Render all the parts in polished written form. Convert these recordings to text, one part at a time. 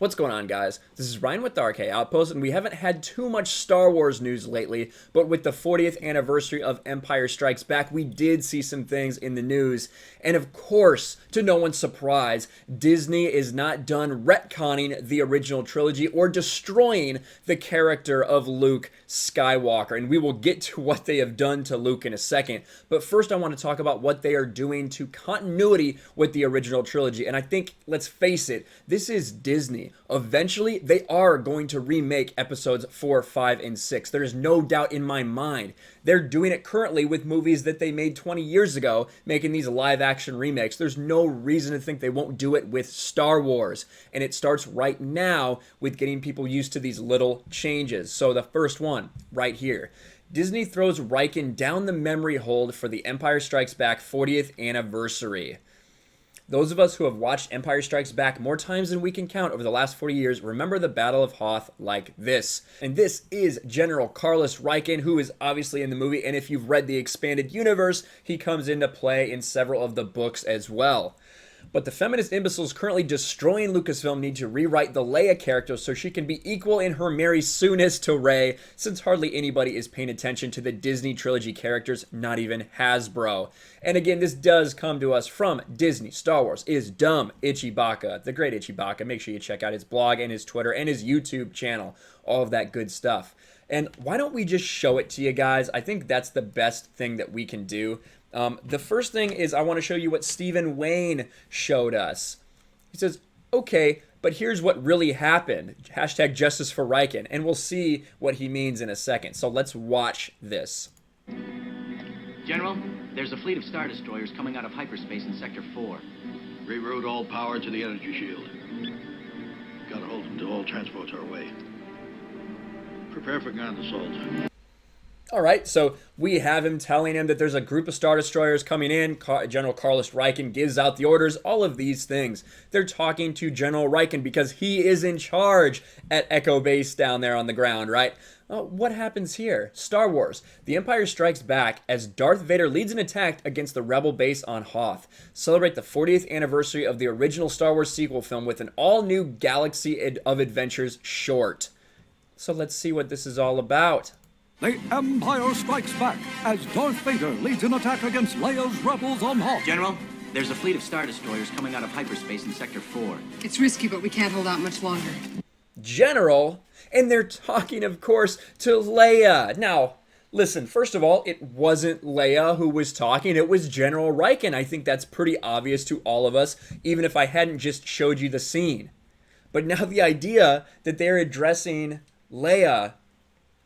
What's going on, guys? This is Ryan with the RK Outpost, and we haven't had too much Star Wars news lately, but with the 40th anniversary of Empire Strikes Back, we did see some things in the news. And of course, to no one's surprise, Disney is not done retconning the original trilogy or destroying the character of Luke Skywalker. And we will get to what they have done to Luke in a second. But first, I want to talk about what they are doing to continuity with the original trilogy. And I think, let's face it, this is Disney. Eventually, they are going to remake episodes 4, 5, and 6. There is no doubt in my mind. They're doing it currently with movies that they made 20 years ago, making these live-action remakes. There's no reason to think they won't do it with Star Wars. And it starts right now with getting people used to these little changes. So the first one, right here. Disney throws Riken down the memory hold for the Empire Strikes Back 40th anniversary. Those of us who have watched Empire Strikes Back more times than we can count over the last 40 years remember the Battle of Hoth like this. And this is General Carlos Riken, who is obviously in the movie, and if you've read the expanded universe, he comes into play in several of the books as well. But the feminist imbeciles currently destroying Lucasfilm need to rewrite the Leia character so she can be equal in her Mary Sue-ness to Rey, since hardly anybody is paying attention to the Disney trilogy characters, not even Hasbro. And again, this does come to us from Disney. Star Wars is dumb. Ichibaka, the great Ichibaka. Make sure you check out his blog and his Twitter and his YouTube channel. All of that good stuff. And why don't we just show it to you guys? I think that's the best thing that we can do. The first thing is I want to show you what Stephen Wayne showed us. He says, okay, but here's what really happened. Hashtag justice for Riken. And we'll see what he means in a second. So let's watch this. General, there's a fleet of Star Destroyers coming out of hyperspace in Sector 4. Reroute all power to the energy shield. Gotta hold them till all transports are away. Prepare for ground assault. All right, so we have him telling him that there's a group of Star Destroyers coming in. General Carlos Riken gives out the orders, all of these things. They're talking to General Riken because he is in charge at Echo Base down there on the ground, right? What happens here? Star Wars. The Empire Strikes Back as Darth Vader leads an attack against the Rebel base on Hoth. Celebrate the 40th anniversary of the original Star Wars sequel film with an all-new Galaxy of Adventures short. So let's see what this is all about. The Empire Strikes Back as Darth Vader leads an attack against Leia's rebels on Hoth. General, there's a fleet of Star Destroyers coming out of hyperspace in Sector 4. It's risky, but we can't hold out much longer. General, and they're talking, of course, to Leia. Now, listen, first of all, it wasn't Leia who was talking, it was General Riken. I think that's pretty obvious to all of us, even if I hadn't just showed you the scene. But now the idea that they're addressing Leia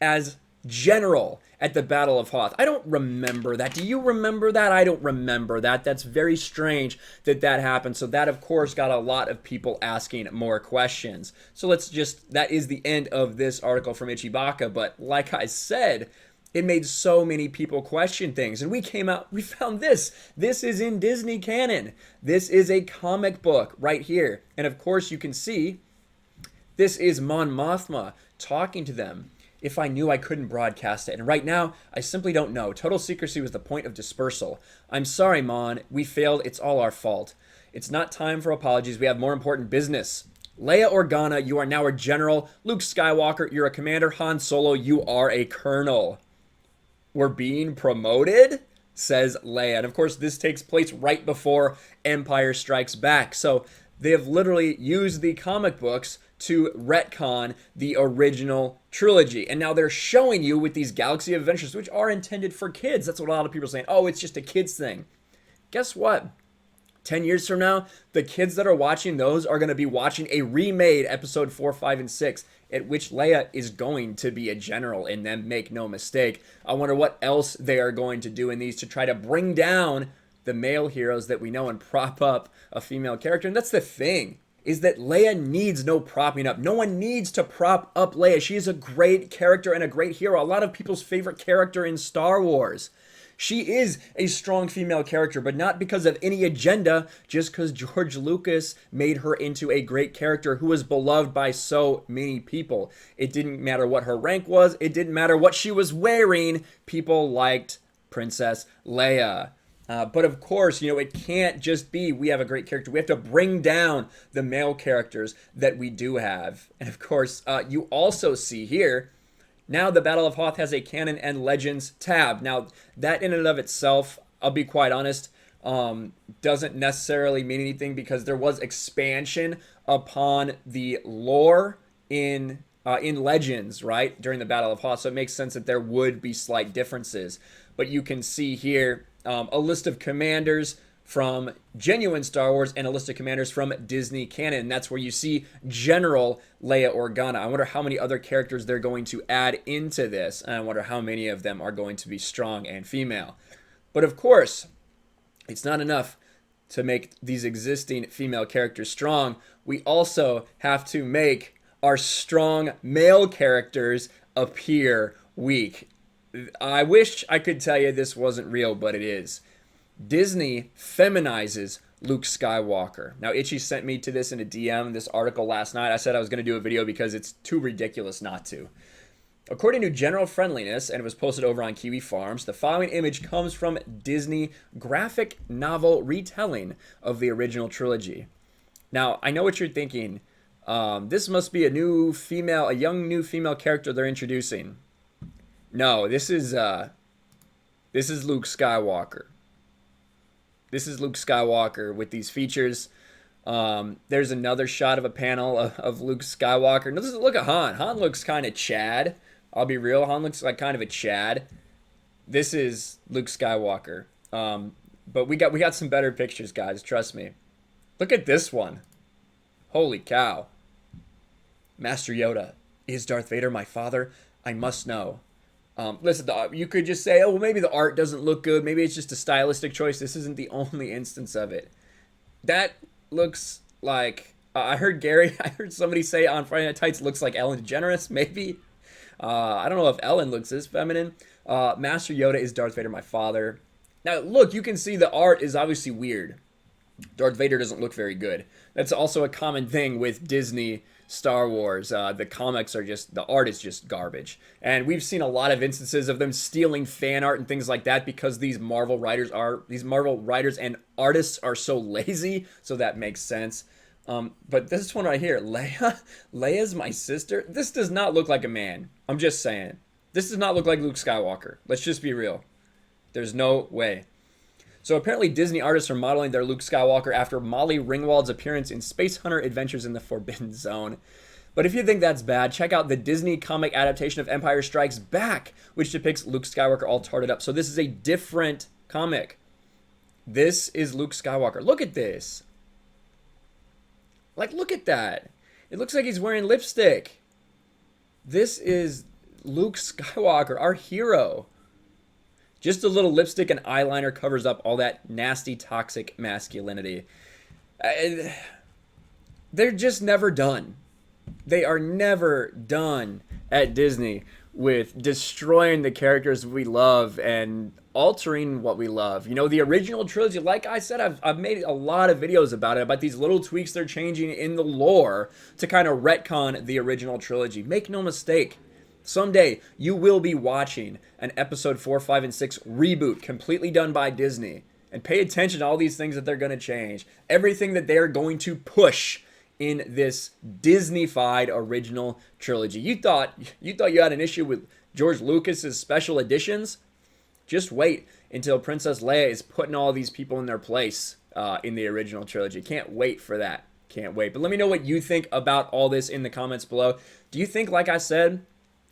as General at the Battle of Hoth. I don't remember that. Do you remember that? I don't remember that. That's very strange that that happened. So that, of course, got a lot of people asking more questions. So that is the end of this article from Ichibaka. But like I said, it made so many people question things. And we found this. This is in Disney canon. This is a comic book right here. And of course, you can see this is Mon Mothma talking to them. If I knew, I couldn't broadcast it. And right now, I simply don't know. Total secrecy was the point of dispersal. I'm sorry, Mon. We failed. It's all our fault. It's not time for apologies. We have more important business. Leia Organa, you are now a general. Luke Skywalker, you're a commander. Han Solo, you are a colonel. We're being promoted? Says Leia. And of course, this takes place right before Empire Strikes Back. So they have literally used the comic books to retcon the original trilogy. And now they're showing you with these Galaxy of Adventures, which are intended for kids. That's what a lot of people are saying. Oh, it's just a kids thing. Guess what? 10 years from now, the kids that are watching those are going to be watching a remade episode 4, 5, and 6, at which Leia is going to be a general in them, make no mistake. I wonder what else they are going to do in these to try to bring down the male heroes that we know and prop up a female character. And that's the thing, is that Leia needs no propping up. No one needs to prop up Leia. She is a great character and a great hero. A lot of people's favorite character in Star Wars. She is a strong female character, but not because of any agenda, just because George Lucas made her into a great character who was beloved by so many people. It didn't matter what her rank was. It didn't matter what she was wearing. People liked Princess Leia. But of course, you know, it can't just be we have a great character. We have to bring down the male characters that we do have. And of course, you also see here, now the Battle of Hoth has a Canon and Legends tab. Now, that in and of itself, I'll be quite honest, doesn't necessarily mean anything because there was expansion upon the lore in Legends, right, during the Battle of Hoth. So it makes sense that there would be slight differences. But you can see here a list of commanders from genuine Star Wars and a list of commanders from Disney canon. And that's where you see General Leia Organa. I wonder how many other characters they're going to add into this. And I wonder how many of them are going to be strong and female. But of course, it's not enough to make these existing female characters strong. We also have to make our strong male characters appear weak. I wish I could tell you this wasn't real, but it is. Disney feminizes Luke Skywalker. Now, Itchy sent me to this in a DM, this article last night. I said I was going to do a video because it's too ridiculous not to. According to General Friendliness, and it was posted over on Kiwi Farms, the following image comes from Disney graphic novel retelling of the original trilogy. Now, I know what you're thinking. This must be a young new female character they're introducing. No, this is Luke Skywalker. This is Luke Skywalker with these features. There's another shot of a panel of Luke Skywalker. Look at Han. Han looks kind of Chad. I'll be real. Han looks like kind of a Chad. This is Luke Skywalker. But we got some better pictures, guys. Trust me. Look at this one. Holy cow. Master Yoda. Is Darth Vader my father? I must know. Listen, you could just say, oh, well, maybe the art doesn't look good. Maybe it's just a stylistic choice. This isn't the only instance of it. That looks like, I heard somebody say on Friday Night Tights looks like Ellen DeGeneres, maybe. I don't know if Ellen looks this feminine. Master Yoda is Darth Vader, my father. Now, look, you can see the art is obviously weird. Darth Vader doesn't look very good. That's also a common thing with Disney Star Wars. The comics are the art is just garbage. And we've seen a lot of instances of them stealing fan art and things like that because these Marvel writers and artists are so lazy, so that makes sense. But this one right here, Leia's my sister. This does not look like a man. I'm just saying. This does not look like Luke Skywalker. Let's just be real. There's no way. So apparently Disney artists are modeling their Luke Skywalker after Molly Ringwald's appearance in Space Hunter Adventures in the Forbidden Zone. But if you think that's bad, check out the Disney comic adaptation of Empire Strikes Back, which depicts Luke Skywalker all tarted up. So this is a different comic. This is Luke Skywalker. Look at this. Like, look at that. It looks like he's wearing lipstick. This is Luke Skywalker, our hero. Just a little lipstick and eyeliner covers up all that nasty, toxic masculinity. They're just never done. They are never done at Disney with destroying the characters we love and altering what we love. You know, the original trilogy, like I said, I've made a lot of videos about it, about these little tweaks they're changing in the lore to kind of retcon the original trilogy. Make no mistake. Someday, you will be watching an episode 4, 5, and 6 reboot completely done by Disney. And pay attention to all these things that they're going to change. Everything that they're going to push in this Disney-fied original trilogy. You thought you had an issue with George Lucas's special editions? Just wait until Princess Leia is putting all these people in their place in the original trilogy. Can't wait for that. Can't wait. But let me know what you think about all this in the comments below. Do you think, like I said,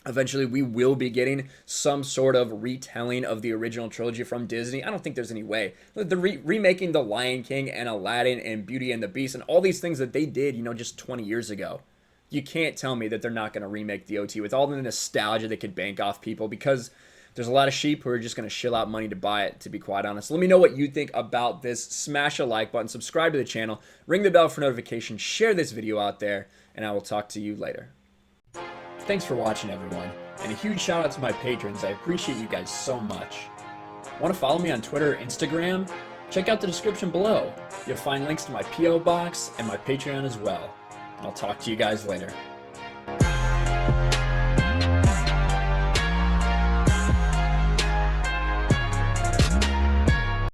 eventually we will be getting some sort of retelling of the original trilogy from Disney? I don't think there's any way. The remaking The Lion King and Aladdin and Beauty and the Beast and all these things that they did, just 20 years ago. You can't tell me that they're not going to remake the OT with all the nostalgia they could bank off people, because there's a lot of sheep who are just going to shill out money to buy it, to be quite honest. Let me know what you think about this. Smash a like button, subscribe to the channel, ring the bell for notifications, share this video out there, and I will talk to you later. Thanks for watching, everyone, and a huge shout out to my patrons. I appreciate you guys so much. Want to follow me on Twitter or Instagram? Check out the description below. You'll find links to my P.O. box and my Patreon as well. And I'll talk to you guys later.